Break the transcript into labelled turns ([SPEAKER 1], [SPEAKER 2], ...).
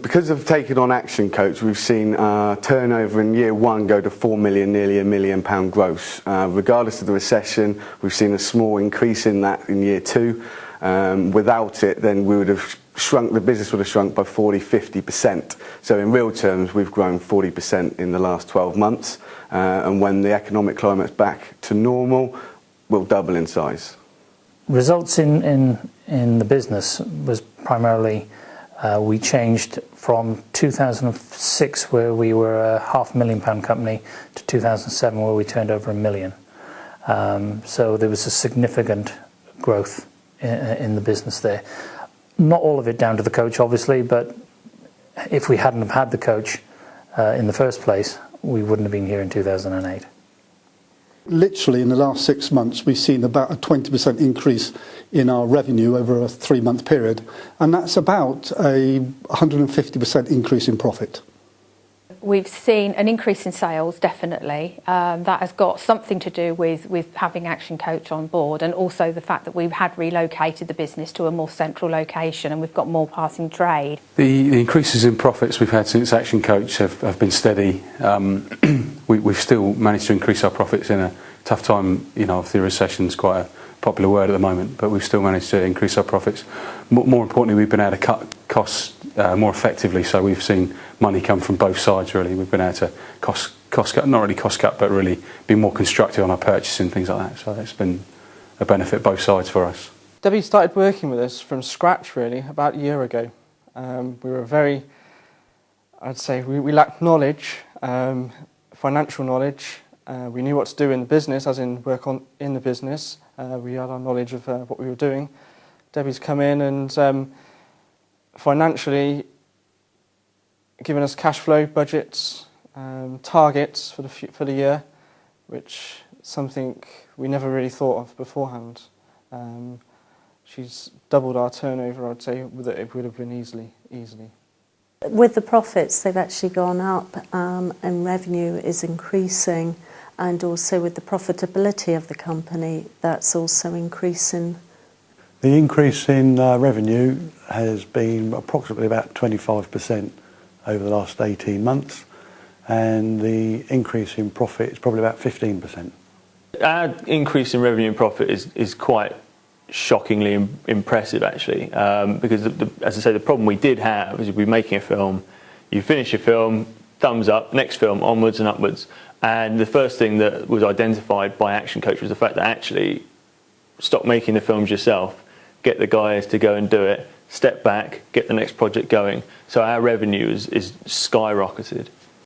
[SPEAKER 1] Because of taking on Action Coach, we've seen turnover in year one go to 4 million, nearly £1 million gross. Regardless of the recession, we've seen a small increase in that in year two. Without it, then we would have shrunk, the business would have shrunk by 40–50%. So in real terms, we've grown 40% in the last 12 months. And when the economic climate's back to normal, we'll double in size.
[SPEAKER 2] Results in the business was primarily we changed from 2006, where we were a £500,000 company, to 2007, where we turned over £1 million. So there was a significant growth in the business there. Not all of it down to the coach, obviously, but if we hadn't have had the coach in the first place, we wouldn't have been here in 2008.
[SPEAKER 3] Literally in the last 6 months, we've seen about a 20% increase in our revenue over a 3-month period, and that's about a 150% increase in profit.
[SPEAKER 4] We've seen an increase in sales, definitely. That has got something to do with having Action Coach on board, and also the fact that we've had relocated the business to a more central location and we've got more passing trade.
[SPEAKER 5] The increases in profits we've had since Action Coach have been steady. We've still managed to increase our profits in a tough time. You know, the recession's quite a popular word at the moment, but we've still managed to increase our profits. More importantly, we've been able to cut costs more effectively, so we've seen money come from both sides, really. We've been able to cost cut, not really cost cut, but really be more constructive on our purchasing, things like that. So it's been a benefit both sides for us.
[SPEAKER 6] Debbie started working with us from scratch, really, about a year ago. We were very, I'd say, we lacked knowledge, financial knowledge. We knew what to do in the business, as in work in the business. We had our knowledge of what we were doing. Debbie's come in and financially given us cash flow budgets, targets for the year, which is something we never really thought of beforehand. She's doubled our turnover, I'd say, that it would have been easily.
[SPEAKER 7] With the profits, they've actually gone up, and revenue is increasing, and also with the profitability of the company, that's also increasing.
[SPEAKER 8] The increase in revenue has been approximately about 25% over the last 18 months, and the increase in profit is probably about 15%.
[SPEAKER 9] Our increase in revenue and profit is quite shockingly impressive, actually, because as I say, the problem we did have is we're making a film, you finish your film, thumbs up, next film, onwards and upwards. And the first thing that was identified by Action Coach was the fact that actually stop making the films yourself, get the guys to go and do it, step back, get the next project going. So our revenue is skyrocketed.